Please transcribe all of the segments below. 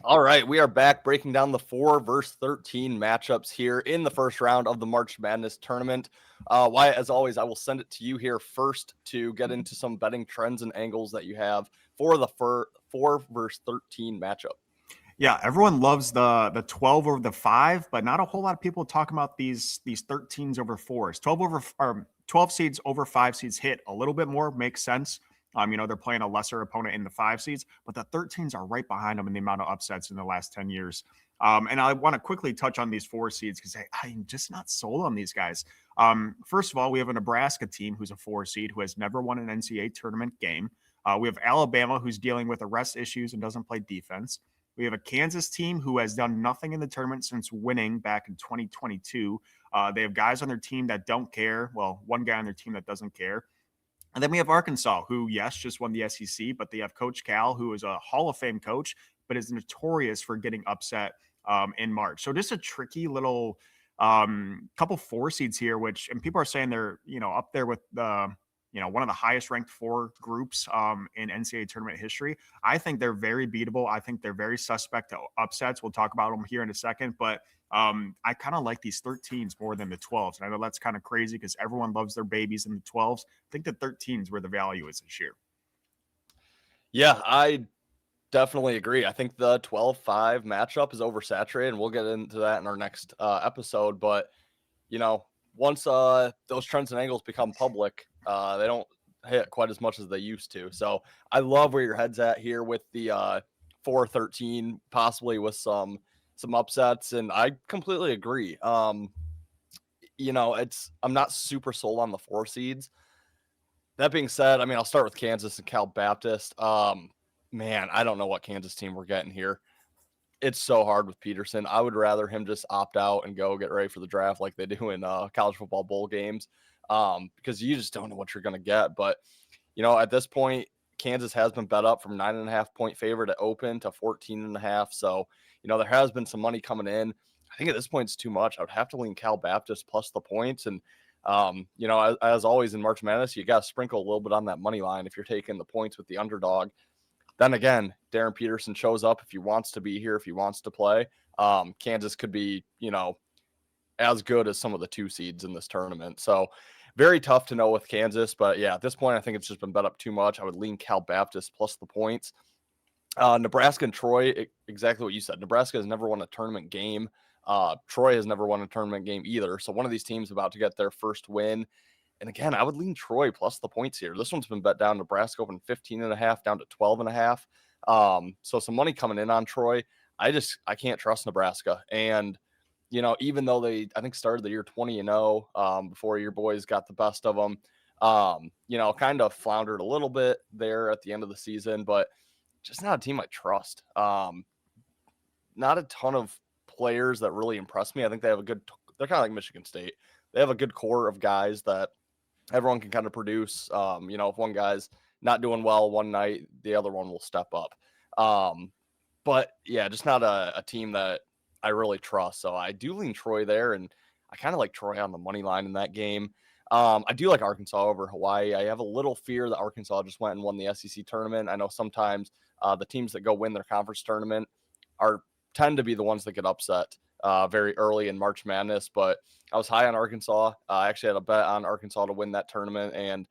All right, we are back breaking down the 4 versus 13 matchups here in the first round of the March Madness tournament. Wyatt, as always, I will send it to you here first to get into some betting trends and angles that you have for the 4 versus 13 matchup. Yeah, everyone loves the 12 over the 5, but not a whole lot of people talk about these 13s over 4s. 12 seeds over 5 seeds hit a little bit more, makes sense. They're playing a lesser opponent in the 5 seeds, but the 13s are right behind them in the amount of upsets in the last 10 years. And I want to quickly touch on these 4 seeds because I'm just not sold on these guys. First of all, we have a Nebraska team who's a 4 seed who has never won an NCAA tournament game. We have Alabama who's dealing with arrest issues and doesn't play defense. We have a Kansas team who has done nothing in the tournament since winning back in 2022. They have guys on their team that don't care. Well, one guy on their team that doesn't care. And then we have Arkansas, who, yes, just won the SEC, but they have Coach Cal, who is a Hall of Fame coach, but is notorious for getting upset in March. So just a tricky little couple 4 seeds here, and people are saying they're, up there with one of the highest ranked 4 groups in NCAA tournament history. I think they're very beatable. I think they're very suspect to upsets. We'll talk about them here in a second, but I kind of like these 13s more than the 12s. And I know that's kind of crazy because everyone loves their babies in the 12s. I think the 13s where the value is this year. Yeah, I definitely agree. I think the 12-5 matchup is oversaturated, and we'll get into that in our next episode. But, once those trends and angles become public, they don't hit quite as much as they used to. So I love where your head's at here with the 4-13, possibly with some upsets, and I completely agree. I'm not super sold on the 4 seeds. That being said, I'll start with Kansas and Cal Baptist. Man, I don't know what Kansas team we're getting here. It's so hard with Peterson. I would rather him just opt out and go get ready for the draft like they do in college football bowl games, because you just don't know what you're going to get. But, at this point, Kansas has been bet up from 9.5-point favorite at open to 14.5. So, there has been some money coming in. I think at this point it's too much. I would have to lean Cal Baptist plus the points. And, as always in March Madness, you got to sprinkle a little bit on that money line if you're taking the points with the underdog. Then again, Darren Peterson shows up if he wants to be here, if he wants to play. Kansas could be, as good as some of the 2 seeds in this tournament. So very tough to know with Kansas. But yeah, at this point, I think it's just been bet up too much. I would lean Cal Baptist plus the points. Nebraska and Troy, exactly what you said. Nebraska has never won a tournament game. Troy has never won a tournament game either. So one of these teams about to get their first win. And again, I would lean Troy plus the points here. This one's been bet down. Nebraska open 15.5 down to 12.5. So some money coming in on Troy. I can't trust Nebraska. And, even though they, I think, started the year 20-0 before your boys got the best of them, kind of floundered a little bit there at the end of the season, but just not a team I trust. Not a ton of players that really impress me. I think they have they're kind of like Michigan State. They have a good core of guys that everyone can kind of produce. If one guy's not doing well one night, the other one will step up. But yeah, just not a team that I really trust. So I do lean Troy there, and I kind of like Troy on the money line in that game. I do like Arkansas over Hawaii. I have a little fear that Arkansas just went and won the SEC tournament. I know sometimes the teams that go win their conference tournament tend to be the ones that get upset very early in March Madness, but I was high on Arkansas. I actually had a bet on Arkansas to win that tournament, and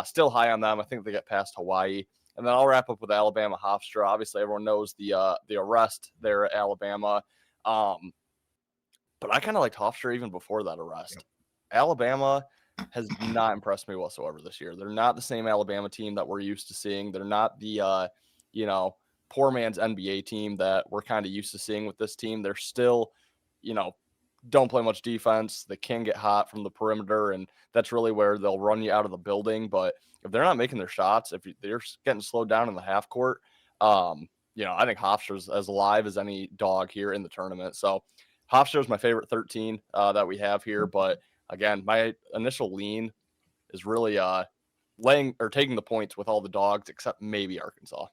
still high on them. I think they get past Hawaii. And then I'll wrap up with Alabama Hofstra. Obviously, everyone knows the arrest there at Alabama. But I kind of liked Hofstra even before that arrest. Yep. Alabama has not impressed me whatsoever this year. They're not the same Alabama team that we're used to seeing. They're not the, poor man's NBA team that we're kind of used to seeing with this team. They're still, don't play much defense. They can get hot from the perimeter, and that's really where they'll run you out of the building. But if they're not making their shots, if they're getting slowed down in the half court, I think Hofstra's as alive as any dog here in the tournament. So Hofstra is my favorite 13 that we have here. But again, my initial lean is really taking the points with all the dogs except maybe Arkansas.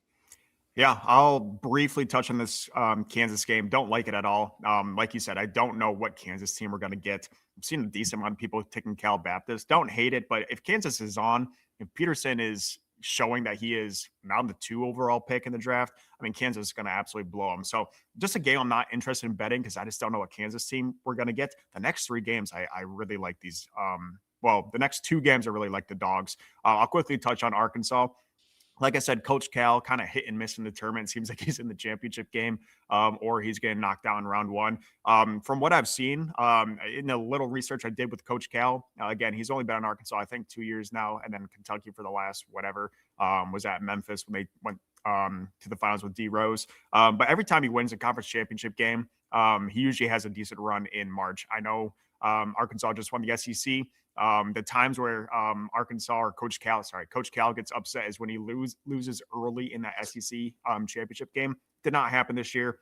Yeah, I'll briefly touch on this Kansas game. Don't like it at all. Like you said, I don't know what Kansas team we're going to get. I've seen a decent amount of people taking Cal Baptist. Don't hate it, but if Kansas is on, if Peterson is showing that he is now the 2 overall pick in the draft, I mean, Kansas is going to absolutely blow him. So just a game I'm not interested in betting because I just don't know what Kansas team we're going to get. The next 3 games, I really like these. Well, the next 2 games, I really like the dogs. I'll quickly touch on Arkansas. Like I said, Coach Cal kind of hit and miss in the tournament. Seems like he's in the championship game, or he's getting knocked out in round 1. From what I've seen, in the little research I did with Coach Cal, again, he's only been in Arkansas, I think, 2 years now, and then Kentucky for the last whatever, was at Memphis when they went to the finals with D Rose. But every time he wins a conference championship game, he usually has a decent run in March. I know Arkansas just won the SEC. The times where Arkansas or Coach Cal gets upset is when he loses early in that SEC championship game. Did not happen this year.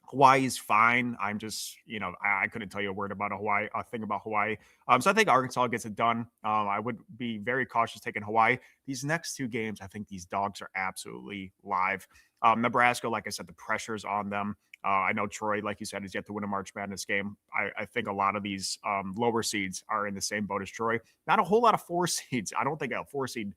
Hawaii's fine. I'm just, I couldn't tell you a word about a thing about Hawaii. So I think Arkansas gets it done. I would be very cautious taking Hawaii. These next 2 games, I think these dogs are absolutely live. Nebraska, like I said, the pressure's on them. I know Troy, like you said, is yet to win a March Madness game. I think a lot of these lower seeds are in the same boat as Troy. Not a whole lot of 4 seeds. I don't think a 4 seed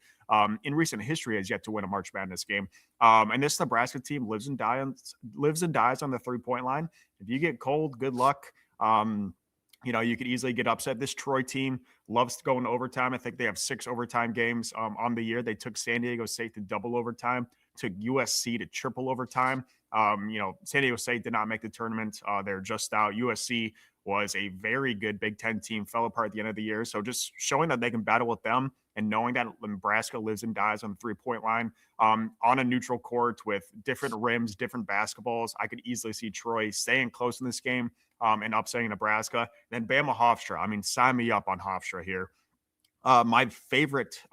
in recent history has yet to win a March Madness game. And this Nebraska team lives and dies on the 3-point line. If you get cold, good luck. You could easily get upset. This Troy team loves to go into overtime. I think they have 6 overtime games on the year. They took San Diego State to double overtime, took USC to triple overtime. San Diego State did not make the tournament. They're just out. USC was a very good Big Ten team, fell apart at the end of the year. So just showing that they can battle with them and knowing that Nebraska lives and dies on the 3-point line on a neutral court with different rims, different basketballs, I could easily see Troy staying close in this game and upsetting Nebraska. Then Bama Hofstra. I mean, sign me up on Hofstra here. My favorite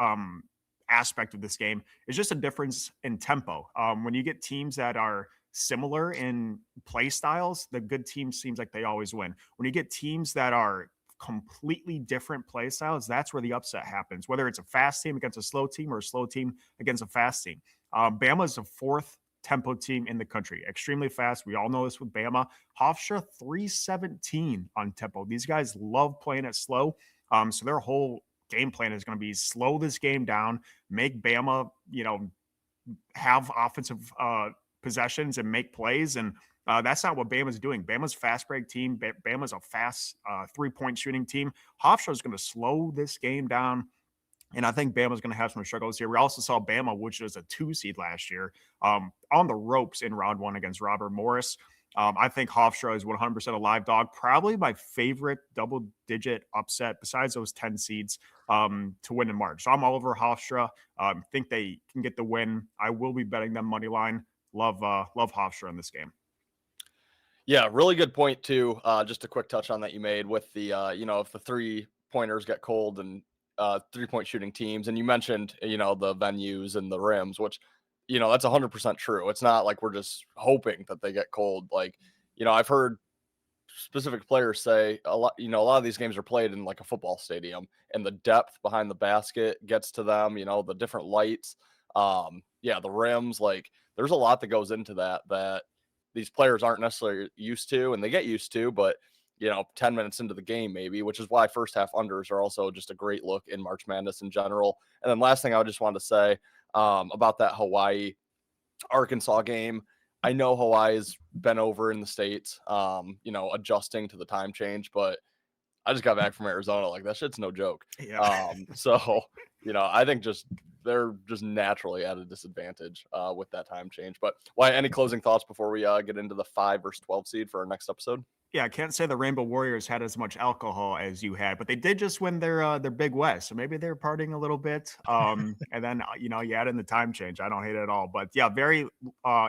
aspect of this game is just a difference in tempo. When you get teams that are similar in play styles, the good team seems like they always win. When you get teams that are completely different play styles, that's where the upset happens, whether it's a fast team against a slow team or a slow team against a fast team. Bama is the 4th tempo team in the country, extremely fast. We all know this with Bama. Hofstra 317 on tempo. These guys love playing it slow. So their whole game plan is going to be slow this game down, make Bama, have offensive possessions and make plays. And that's not what Bama's doing. Bama's fast break team. Bama's a fast 3-point shooting team. Hofstra is going to slow this game down. And I think Bama's going to have some struggles here. We also saw Bama, which was a 2 seed last year, on the ropes in round 1 against Robert Morris. I think Hofstra is 100% a live dog. Probably my favorite double-digit upset besides those 10 seeds to win in March. So I'm all over Hofstra. Think they can get the win. I will be betting them money line. Love Hofstra in this game. Yeah, really good point too. Just a quick touch on that you made with the, if the 3-pointers get cold and 3-point shooting teams, and you mentioned, the venues and the rims, which, that's 100% true. It's not like we're just hoping that they get cold. Like, I've heard specific players say a lot of these games are played in like a football stadium, and the depth behind the basket gets to them, the different lights, the rims, like there's a lot that goes into that these players aren't necessarily used to, and they get used to, but 10 minutes into the game, maybe, which is why first half unders are also just a great look in March Madness in general. And then last thing I just wanted to say about that Hawaii Arkansas game. I know Hawaii's been over in the States, adjusting to the time change, but I just got back from Arizona. Like, that shit's no joke. Yeah. So, I think they're just naturally at a disadvantage with that time change. But why? Any closing thoughts before we get into the 5 versus 12 seed for our next episode? Yeah, I can't say the Rainbow Warriors had as much alcohol as you had, but they did just win their Big West, so maybe they're partying a little bit. And then you add in the time change. I don't hate it at all, but yeah, very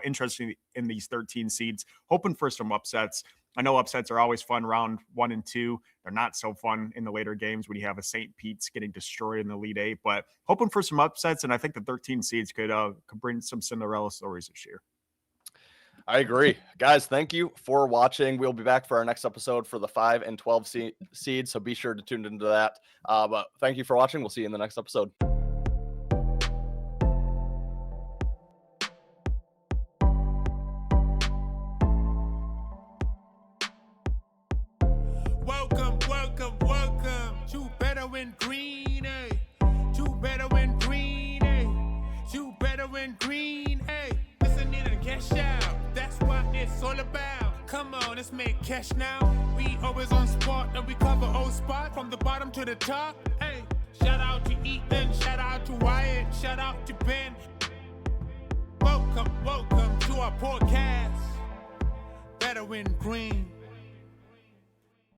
interesting in these 13 seeds. Hoping for some upsets. I know upsets are always fun round 1 and 2. They're not so fun in the later games when you have a St. Pete's getting destroyed in the Elite 8. But hoping for some upsets, and I think the 13 seeds could bring some Cinderella stories this year. I agree. Guys, thank you for watching. We'll be back for our next episode for the 5 and 12 seeds, so be sure to tune into that. But thank you for watching. We'll see you in the next episode. Welcome to better win green, eh? To better win green, eh? it's all about. Come on, let's make cash now. We always on spot and we cover old spot from the bottom to the top. Hey, shout out to Ethan, shout out to Wyatt, shout out to Ben. Welcome to our podcast. Better in green.